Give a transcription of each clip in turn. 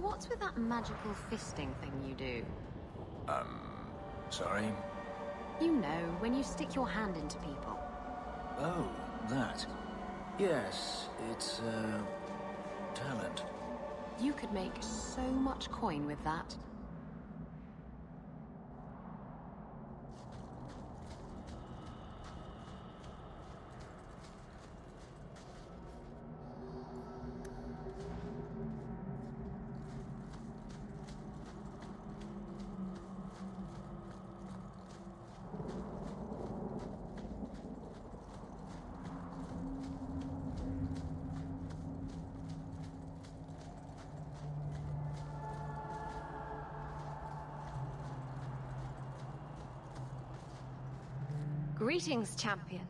what's with that magical fisting thing you do? Sorry? You know, when you stick your hand into people. Oh, that. Yes, it's, talent. You could make so much coin with that. Greetings, champion.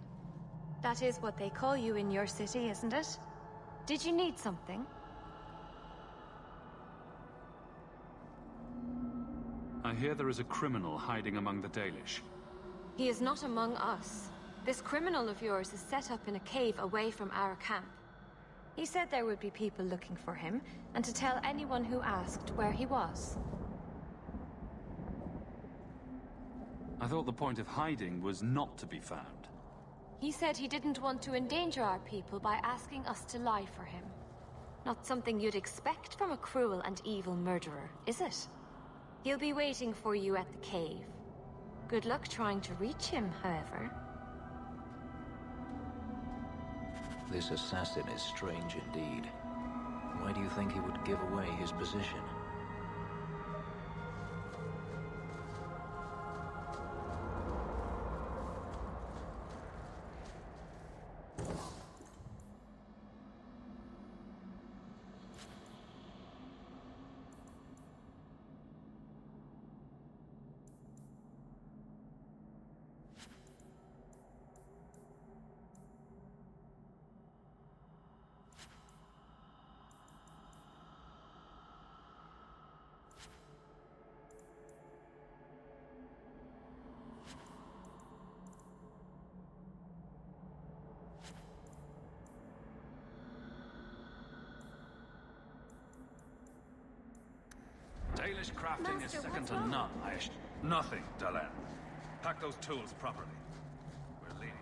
That is what they call you in your city, isn't it? Did you need something? I hear there is a criminal hiding among the Dalish. He is not among us. This criminal of yours is set up in a cave away from our camp. He said there would be people looking for him, and to tell anyone who asked where he was. I thought the point of hiding was not to be found. He said he didn't want to endanger our people by asking us to lie for him. Not something you'd expect from a cruel and evil murderer, is it? He'll be waiting for you at the cave. Good luck trying to reach him, however. This assassin is strange indeed. Why do you think he would give away his position? Dalish crafting is Master, second to what's none, Aish. Nothing, Dalan. Pack those tools properly. We're leaving.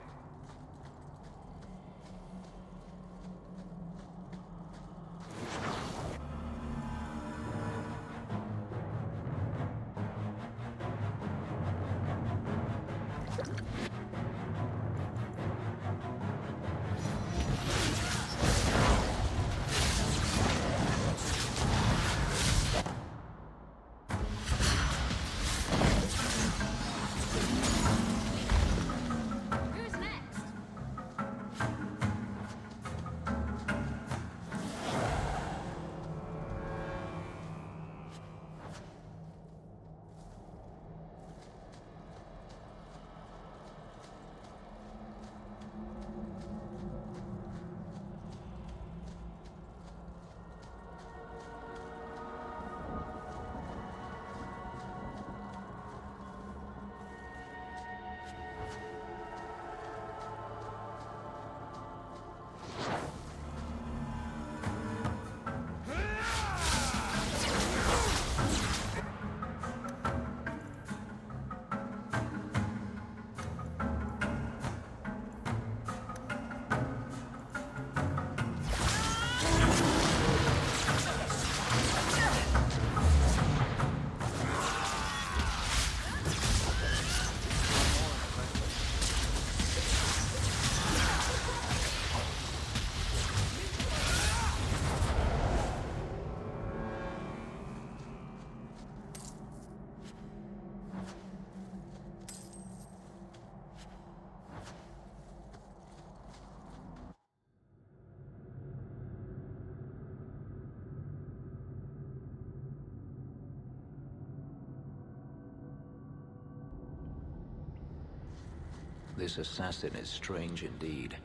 This assassin is strange indeed.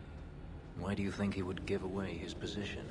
Why do you think he would give away his position?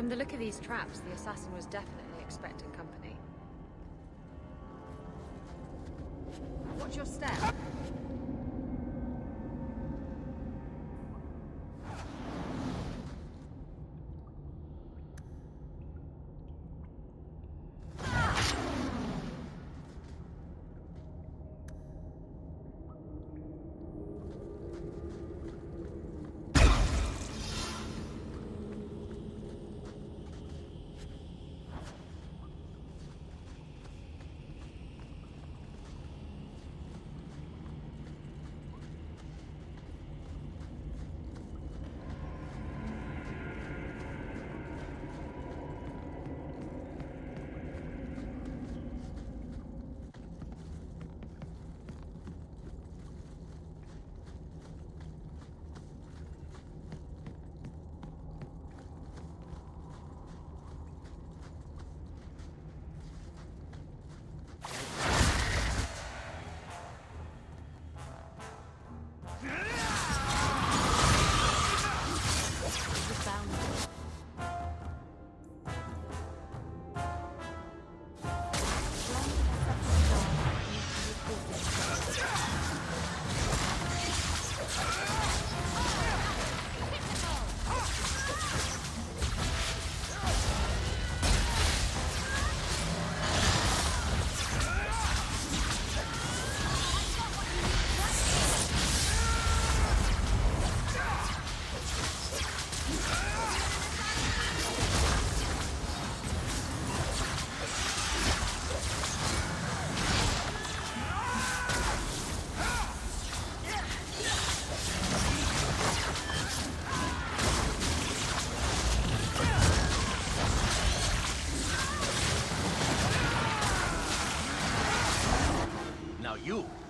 From the look of these traps, the assassin was definitely expecting company. Watch your step.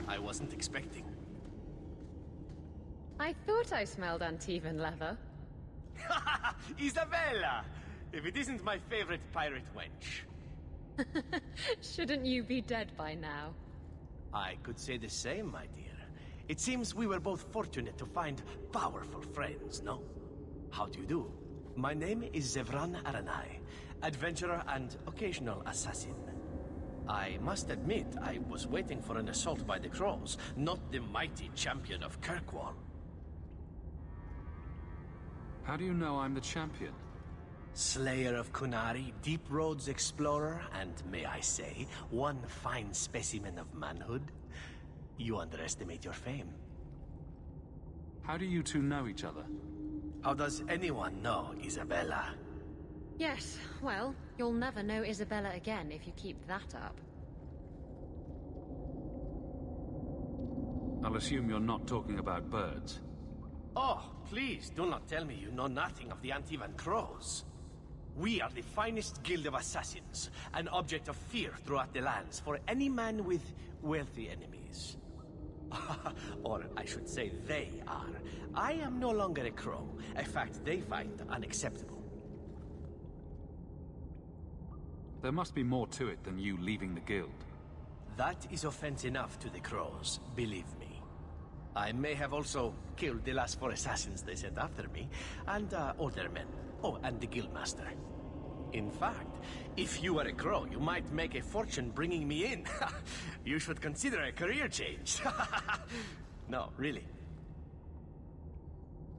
I wasn't expecting. I thought I smelled Antivan leather. Isabella! If it isn't my favorite pirate wench. Shouldn't you be dead by now? I could say the same, my dear. It seems we were both fortunate to find powerful friends, no? How do you do? My name is Zevran Again, adventurer and occasional assassin. I must admit, I was waiting for an assault by the Crows, not the mighty champion of Kirkwall. How do you know I'm the champion? Slayer of Kunari, Deep Roads explorer, and may I say, one fine specimen of manhood. You underestimate your fame. How do you two know each other? How does anyone know Isabella? Yes, well, you'll never know Isabella again if you keep that up. I'll assume you're not talking about birds. Oh, please, do not tell me you know nothing of the Antivan Crows. We are the finest guild of assassins, an object of fear throughout the lands for any man with wealthy enemies. Or I should say they are. I am no longer a crow, a fact they find unacceptable. There must be more to it than you leaving the guild. That is offense enough to the Crows, believe me. I may have also killed the last 4 assassins they sent after me, and older men. Oh, and the guildmaster. In fact, if you were a crow, you might make a fortune bringing me in. You should consider a career change. No, really.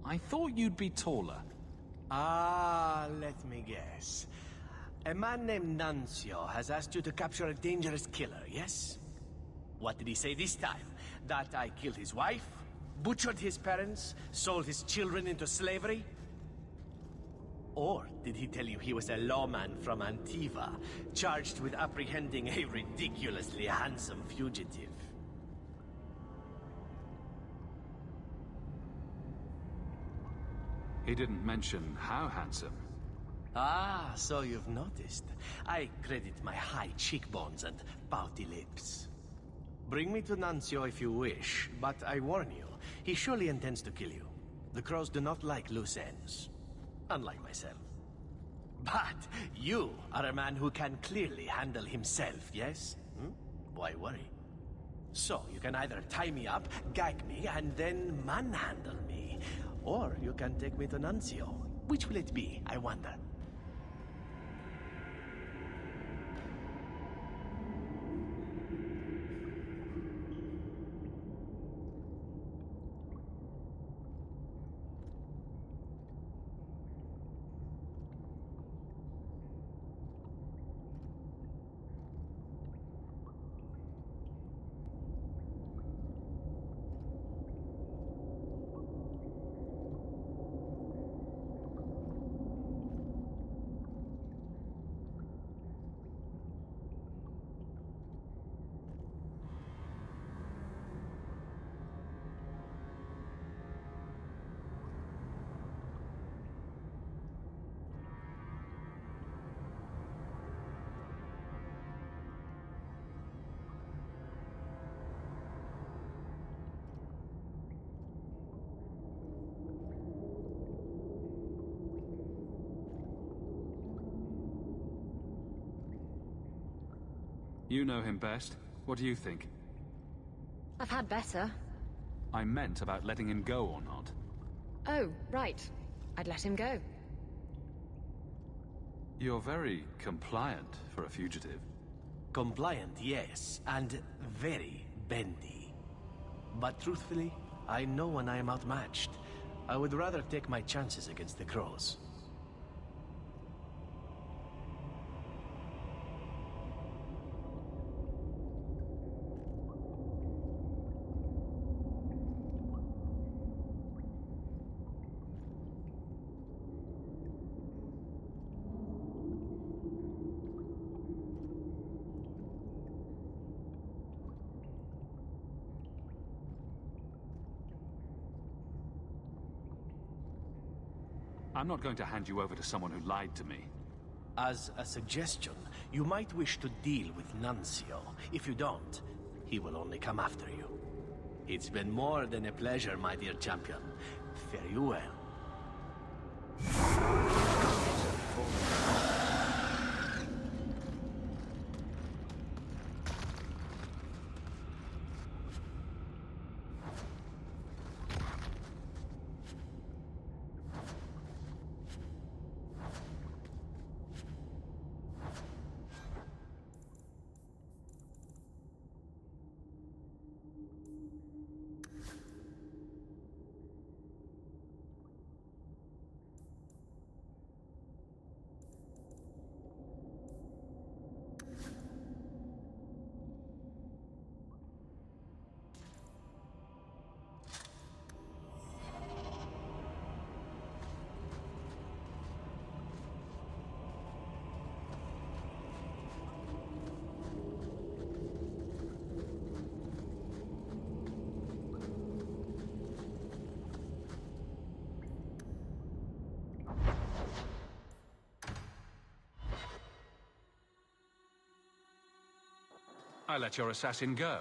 I thought you'd be taller. Ah, let me guess. A man named Nuncio has asked you to capture a dangerous killer, yes? What did he say this time? That I killed his wife, butchered his parents, sold his children into slavery? Or did he tell you he was a lawman from Antiva, charged with apprehending a ridiculously handsome fugitive? He didn't mention how handsome. Ah, so you've noticed. I credit my high cheekbones and pouty lips. Bring me to Nuncio if you wish, but I warn you, he surely intends to kill you. The Crows do not like loose ends. Unlike myself. But you are a man who can clearly handle himself, yes? Why worry? So, you can either tie me up, gag me, and then manhandle me. Or you can take me to Nuncio. Which will it be, I wonder? You know him best. What do you think? I've had better. I meant about letting him go or not. Oh, right. I'd let him go. You're very compliant for a fugitive. Compliant, yes, and very bendy. But truthfully, I know when I am outmatched. I would rather take my chances against the crows. I'm not going to hand you over to someone who lied to me. As a suggestion, you might wish to deal with Nuncio. If you don't, he will only come after you. It's been more than a pleasure, my dear champion. Fare you well. I let your assassin go.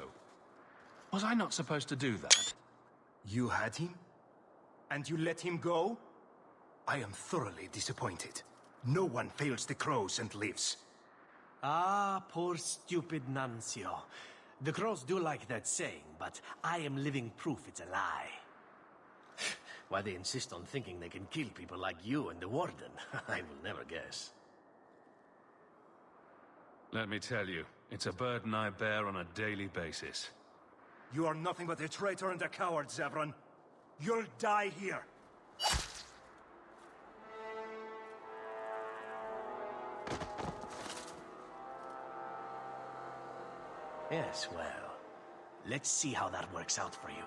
Was I not supposed to do that? You had him? And you let him go? I am thoroughly disappointed. No one fails the crows and lives. Ah, poor stupid Nuncio. The crows do like that saying, but I am living proof it's a lie. Why they insist on thinking they can kill people like you and the Warden, I will never guess. Let me tell you, it's a burden I bear on a daily basis. You are nothing but a traitor and a coward, Zevran. You'll die here. Yes, well, let's see how that works out for you.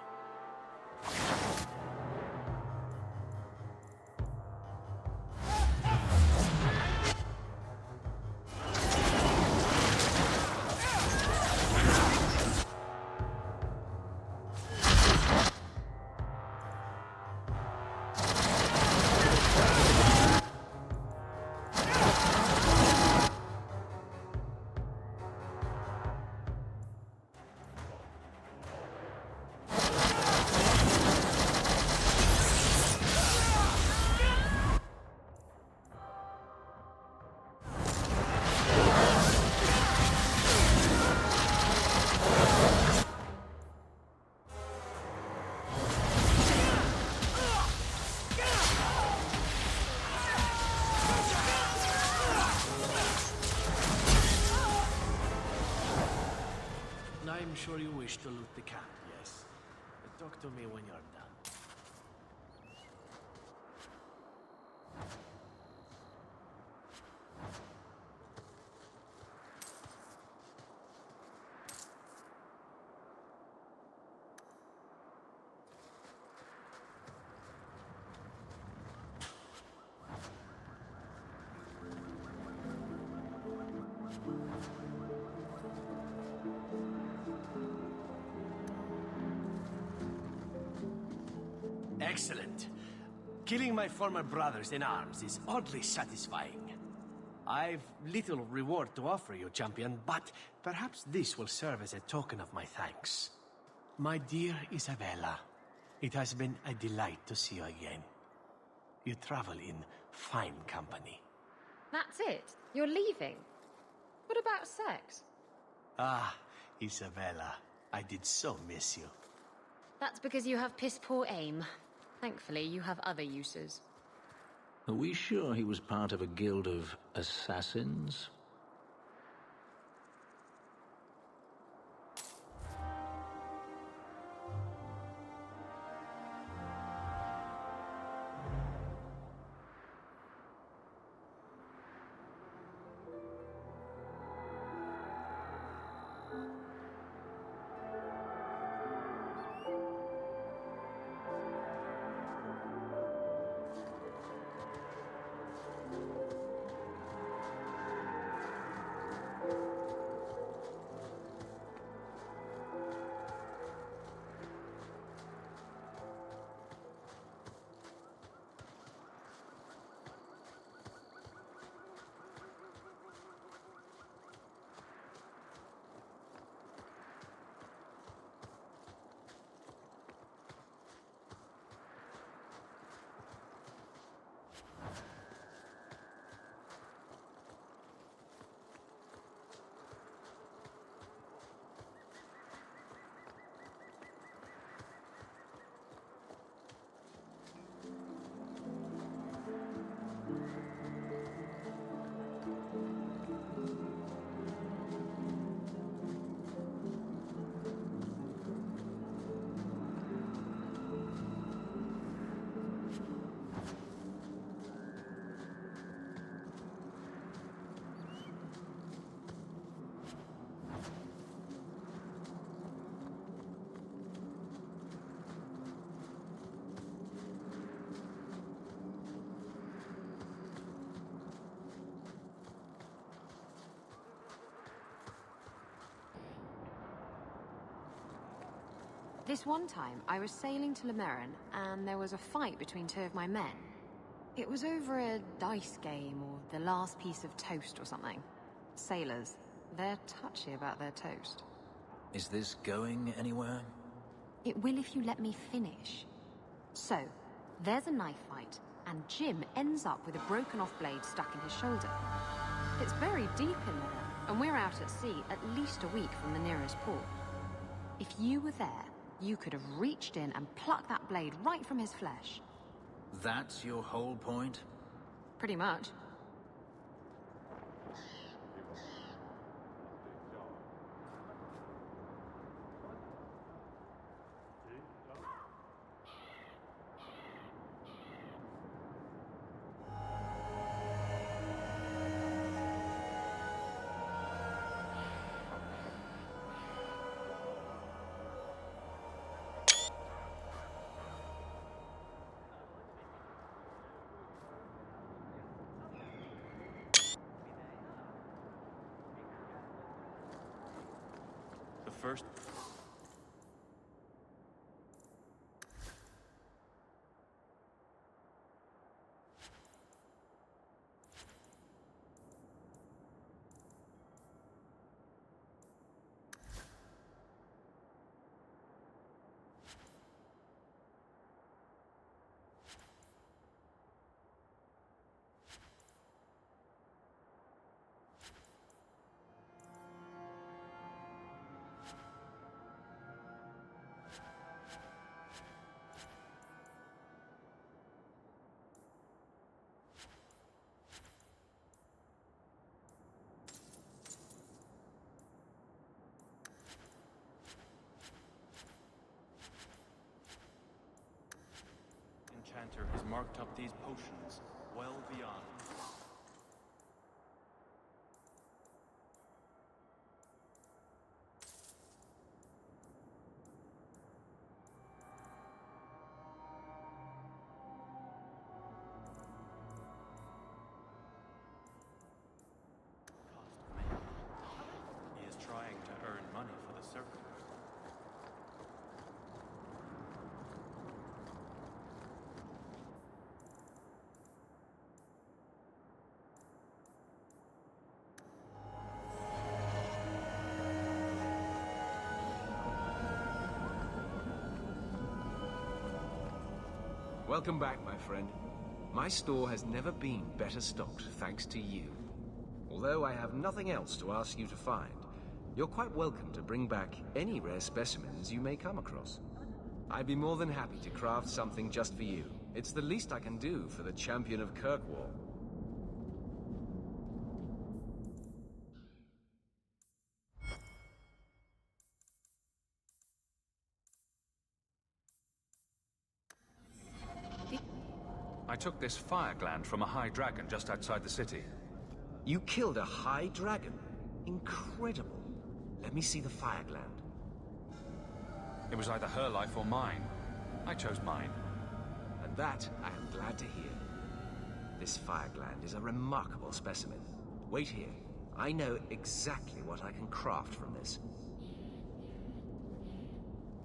I'm sure you wish to loot the camp, yes? But talk to me when you're done. Excellent. Killing my former brothers in arms is oddly satisfying. I've little reward to offer you, champion, but perhaps this will serve as a token of my thanks. My dear Isabella, it has been a delight to see you again. You travel in fine company. That's it? You're leaving? What about sex? Ah, Isabella. I did so miss you. That's because you have piss-poor aim. Thankfully, you have other uses. Are we sure he was part of a guild of assassins? This one time, I was sailing to Lemerin, and there was a fight between two of my men. It was over a dice game, or the last piece of toast or something. Sailors, they're touchy about their toast. Is this going anywhere? It will if you let me finish. So, there's a knife fight, and Jim ends up with a broken-off blade stuck in his shoulder. It's very deep in there, and we're out at sea at least a week from the nearest port. If you were there, you could have reached in and plucked that blade right from his flesh. That's your whole point? Pretty much. First. Enchanter has marked up these potions well beyond. He is trying to earn money for the circle. Welcome back, my friend. My store has never been better stocked, thanks to you. Although I have nothing else to ask you to find, You're quite welcome to bring back any rare specimens you may come across. I'd be more than happy to craft something just for you. It's the least I can do for the champion of Kirkwall. I took this fire gland from a high dragon just outside the city. You killed a high dragon? Incredible. Let me see the fire gland. It was either her life or mine. I chose mine. And that I am glad to hear. This fire gland is a remarkable specimen. Wait here. I know exactly what I can craft from this.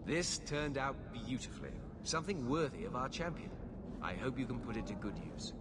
This turned out beautifully. Something worthy of our champion. I hope you can put it to good use.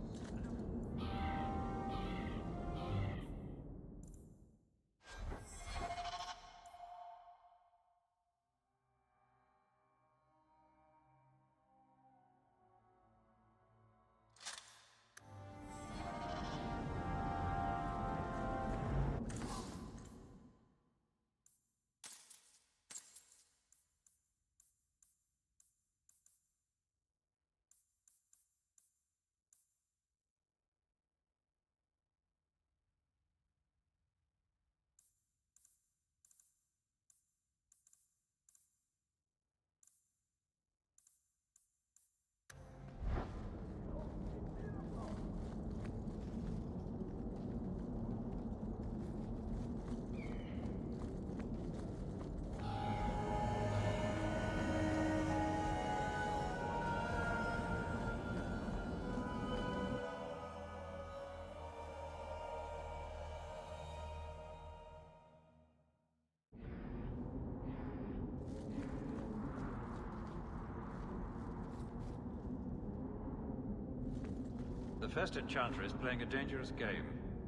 The first enchanter is playing a dangerous game.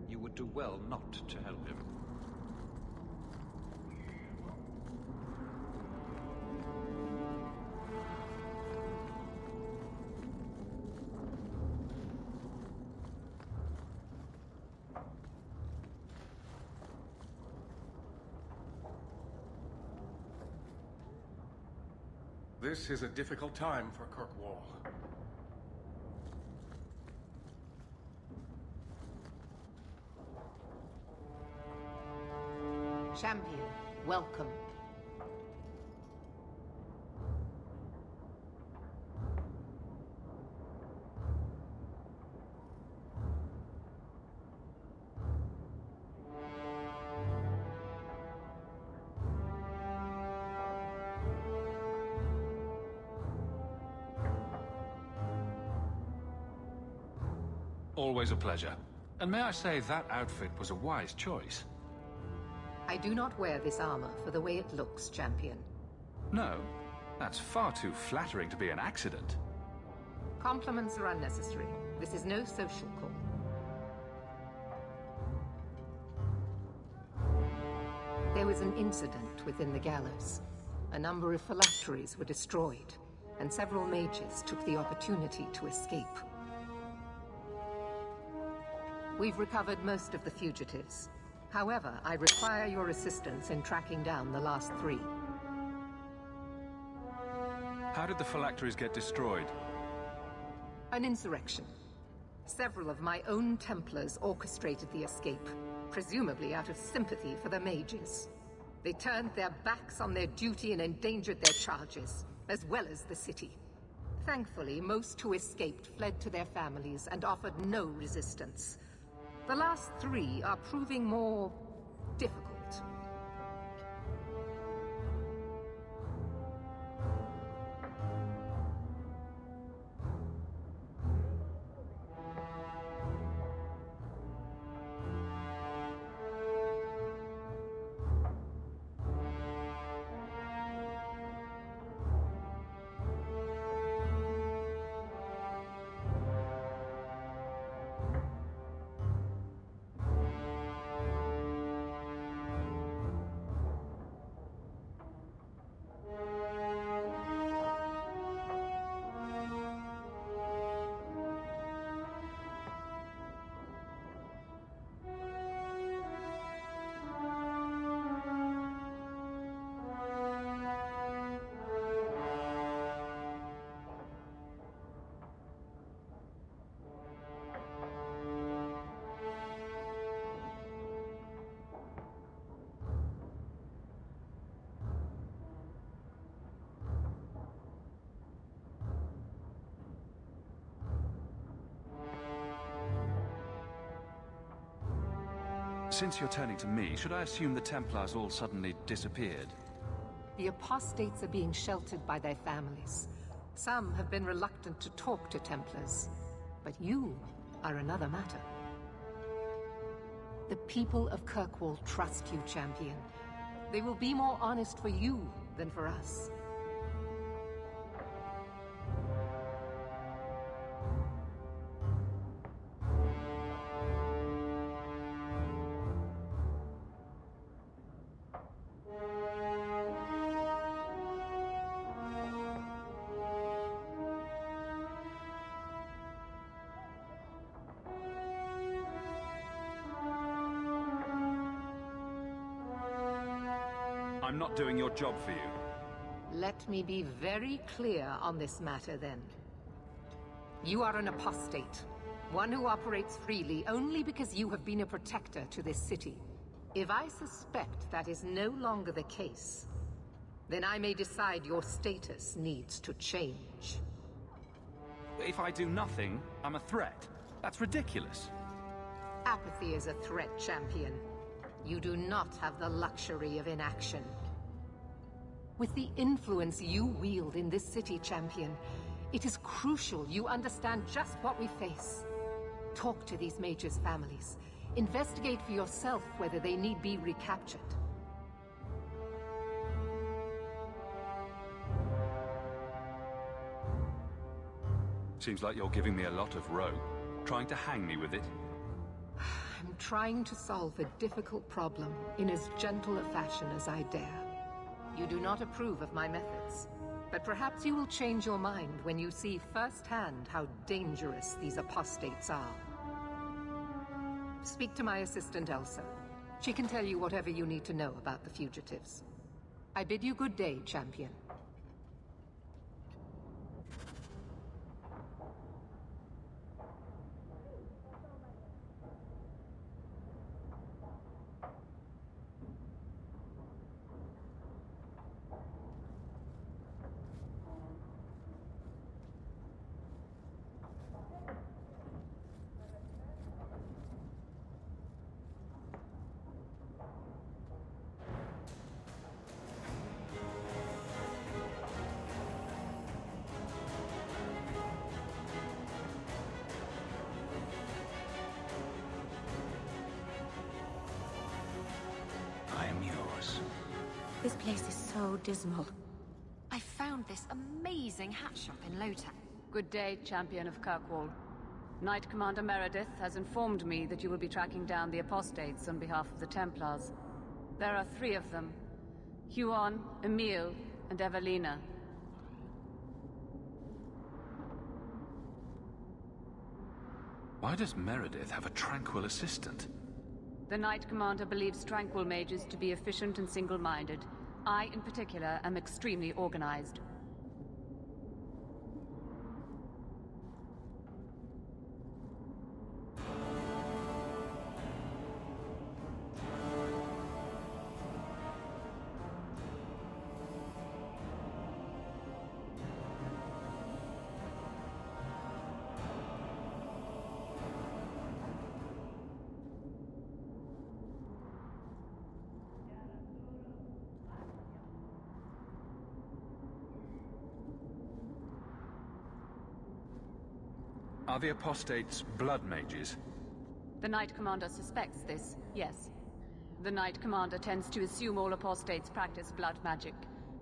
You would do well not to help him. This is a difficult time for Kirkwall. Champion, welcome. Always a pleasure. And may I say that outfit was a wise choice. I do not wear this armor for the way it looks, Champion. No, that's far too flattering to be an accident. Compliments are unnecessary. This is no social call. There was an incident within the gallows. A number of phylacteries were destroyed, and several mages took the opportunity to escape. We've recovered most of the fugitives. However, I require your assistance in tracking down the last 3. How did the phylacteries get destroyed? An insurrection. Several of my own Templars orchestrated the escape, presumably out of sympathy for the mages. They turned their backs on their duty and endangered their charges, as well as the city. Thankfully, most who escaped fled to their families and offered no resistance. The last 3 are proving more difficult. Since you're turning to me, should I assume the Templars all suddenly disappeared? The apostates are being sheltered by their families. Some have been reluctant to talk to Templars, but you are another matter. The people of Kirkwall trust you, champion. They will be more honest for you than for us. I'm not doing your job for you. Let me be very clear on this matter, then. You are an apostate, one who operates freely only because you have been a protector to this city. If I suspect that is no longer the case, then I may decide your status needs to change. If I do nothing, I'm a threat. That's ridiculous. Apathy is a threat, champion. You do not have the luxury of inaction. With the influence you wield in this city, champion, it is crucial you understand just what we face. Talk to these mages' families. Investigate for yourself whether they need be recaptured. Seems like you're giving me a lot of rope. Trying to hang me with it. I'm trying to solve a difficult problem in as gentle a fashion as I dare. You do not approve of my methods, but perhaps you will change your mind when you see firsthand how dangerous these apostates are. Speak to my assistant Elsa. She can tell you whatever you need to know about the fugitives. I bid you good day, champion. I am yours. This place is so dismal. I found this amazing hat shop in Lotan. Good day, champion of Kirkwall. Knight Commander Meredith has informed me that you will be tracking down the apostates on behalf of the Templars. There are 3 of them. Huon, Emile, and Evelina. Why does Meredith have a tranquil assistant? The Knight Commander believes tranquil mages to be efficient and single-minded. I, in particular, am extremely organized. Are the apostates blood mages? The Knight Commander suspects this, yes. The Knight Commander tends to assume all apostates practice blood magic.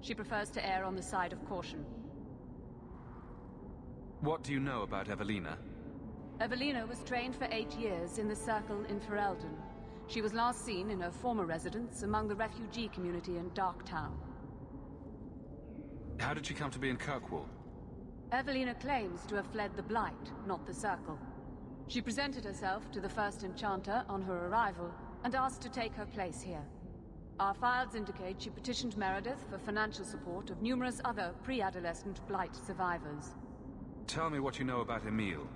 She prefers to err on the side of caution. What do you know about Evelina? Evelina was trained for 8 years in the Circle in Ferelden. She was last seen in her former residence among the refugee community in Darktown. How did she come to be in Kirkwall? Evelina claims to have fled the Blight, not the Circle. She presented herself to the First Enchanter on her arrival and asked to take her place here. Our files indicate she petitioned Meredith for financial support of numerous other pre-adolescent Blight survivors. Tell me what you know about Emile.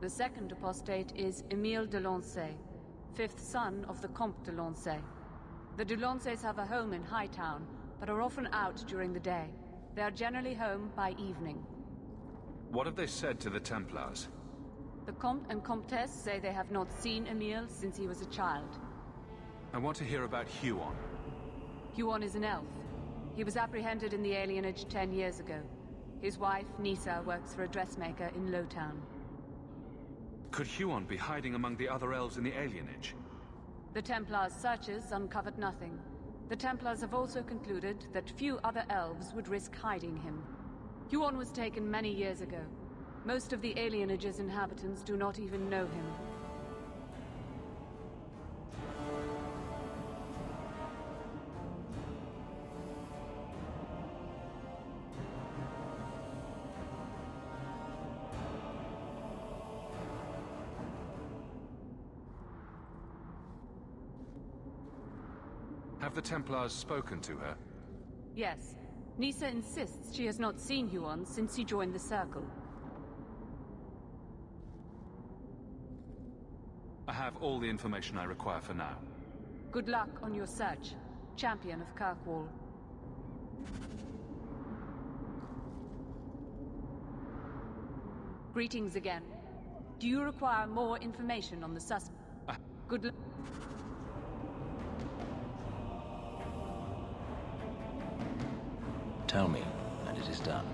The second apostate is Emile de Lancey, 5th son of the Comte de Lancey. The de Lanceys have a home in Hightown, but are often out during the day. They are generally home by evening. What have they said to the Templars? The Comte and Comtesse say they have not seen Emile since he was a child. I want to hear about Huon. Huon is an elf. He was apprehended in the alienage 10 years ago. His wife, Nisa, works for a dressmaker in Lowtown. Could Huon be hiding among the other elves in the alienage? The Templars' searches uncovered nothing. The Templars have also concluded that few other elves would risk hiding him. Huon was taken many years ago. Most of the alienage's inhabitants do not even know him. Have the Templars spoken to her? Yes. Nisa insists she has not seen Huon since he joined the Circle. I have all the information I require for now. Good luck on your search, Champion of Kirkwall. Greetings again. Do you require more information on the suspect? Good luck. Tell me, and it is done.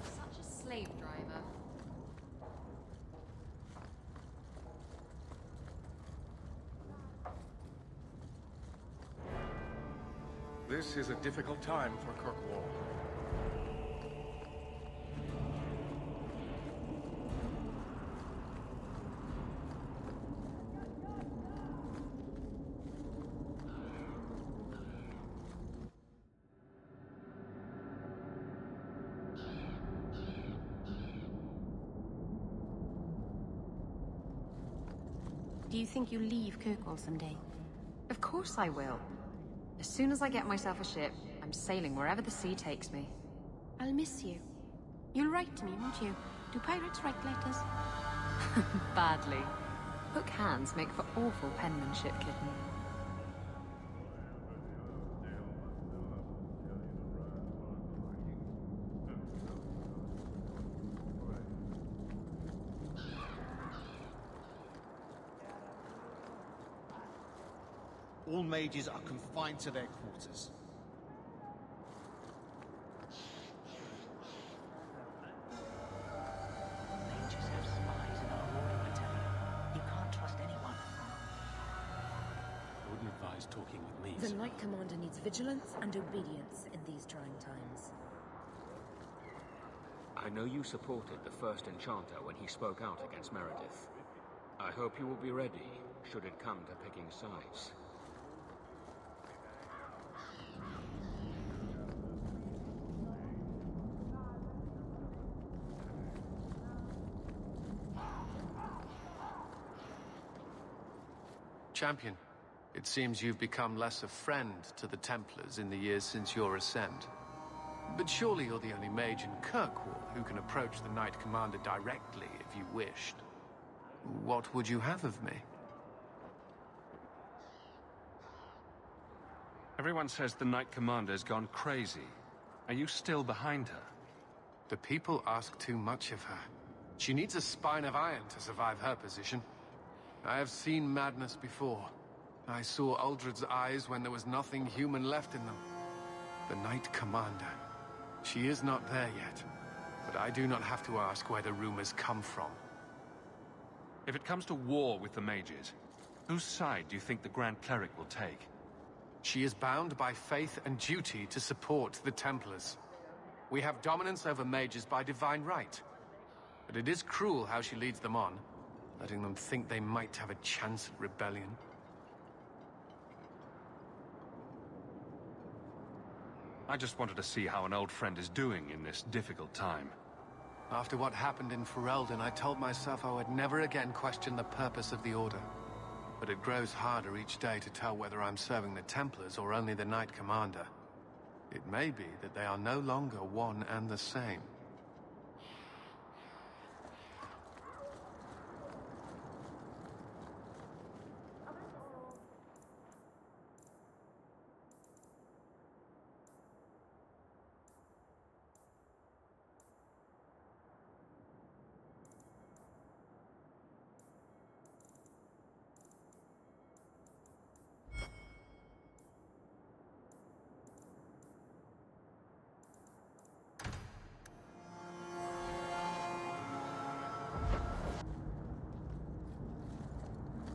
Such a slave driver. This is a difficult time for Kirkwall. Do you think you'll leave Kirkwall someday? Of course I will. As soon as I get myself a ship, I'm sailing wherever the sea takes me. I'll miss you. You'll write to me, won't you? Do pirates write letters? Badly. Hook hands make for awful penmanship, kitten. All mages are confined to their quarters. Mages have spies in our order, I tell you. You can't trust anyone. I wouldn't advise talking with me. The Knight Commander needs vigilance and obedience in these trying times. I know you supported the first Enchanter when he spoke out against Meredith. I hope you will be ready, should it come to picking sides. Champion, it seems you've become less a friend to the Templars in the years since your ascent. But surely you're the only mage in Kirkwall who can approach the Knight Commander directly if you wished. What would you have of me? Everyone says the Knight Commander's gone crazy. Are you still behind her? The people ask too much of her. She needs a spine of iron to survive her position. I have seen madness before. I saw Uldred's eyes when there was nothing human left in them. The Knight Commander. She is not there yet. But I do not have to ask where the rumors come from. If it comes to war with the mages, whose side do you think the Grand Cleric will take? She is bound by faith and duty to support the Templars. We have dominance over mages by divine right. But it is cruel how she leads them on, letting them think they might have a chance at rebellion. I just wanted to see how an old friend is doing in this difficult time. After what happened in Ferelden, I told myself I would never again question the purpose of the Order. But it grows harder each day to tell whether I'm serving the Templars or only the Knight Commander. It may be that they are no longer one and the same.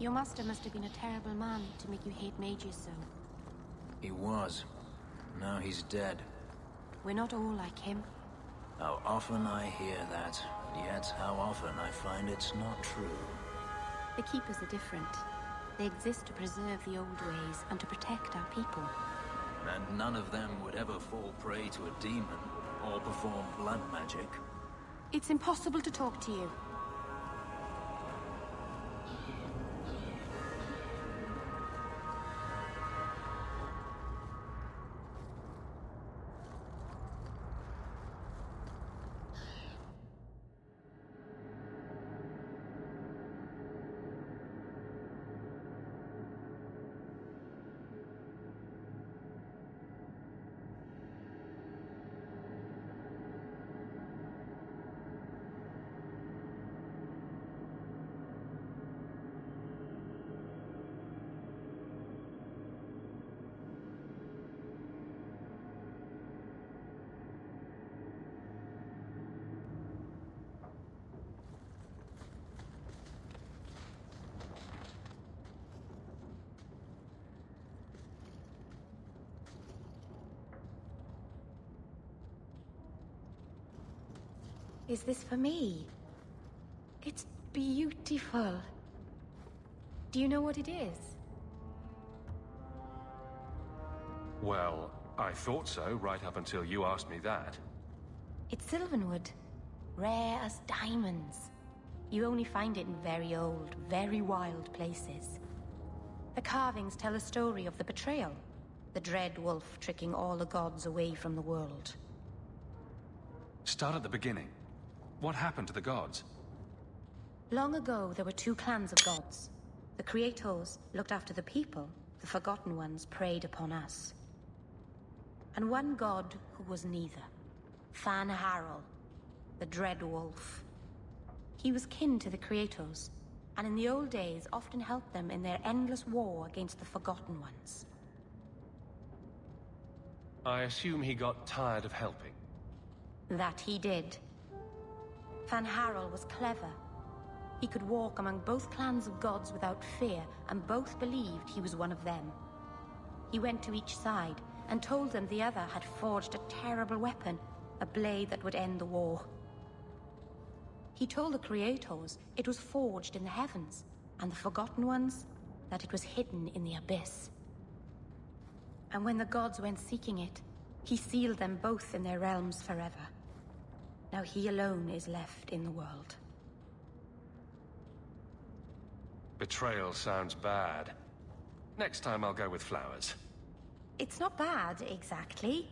Your master must have been a terrible man to make you hate mages so. He was. Now he's dead. We're not all like him. How often I hear that, yet how often I find it's not true. The Keepers are different. They exist to preserve the old ways and to protect our people. And none of them would ever fall prey to a demon or perform blood magic. It's impossible to talk to you. Is this for me? It's beautiful. Do you know what it is? Well, I thought so right up until you asked me that. It's Sylvanwood. Rare as diamonds. You only find it in very old, very wild places. The carvings tell a story of the betrayal. The dread wolf tricking all the gods away from the world. Start at the beginning. What happened to the gods? Long ago, there were two clans of gods. The Creators looked after the people. The Forgotten Ones preyed upon us. And one god who was neither. Fan Harel, the Dread Wolf. He was kin to the Creators, and in the old days often helped them in their endless war against the Forgotten Ones. I assume he got tired of helping. That he did. Fan Harel was clever. He could walk among both clans of gods without fear, and both believed he was one of them. He went to each side and told them the other had forged a terrible weapon, a blade that would end the war. He told the Creators it was forged in the heavens, and the Forgotten Ones that it was hidden in the abyss. And when the gods went seeking it, he sealed them both in their realms forever. Now he alone is left in the world. Betrayal sounds bad. Next time I'll go with flowers. It's not bad, exactly.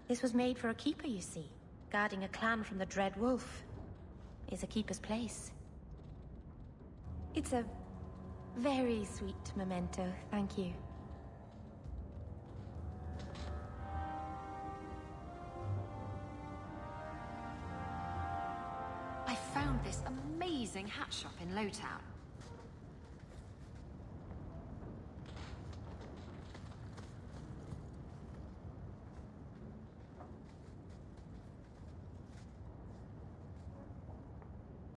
This was made for a keeper, you see. Guarding a clan from the Dread Wolf is a keeper's place. It's a very sweet memento, thank you. I found this amazing hat shop in Lowtown.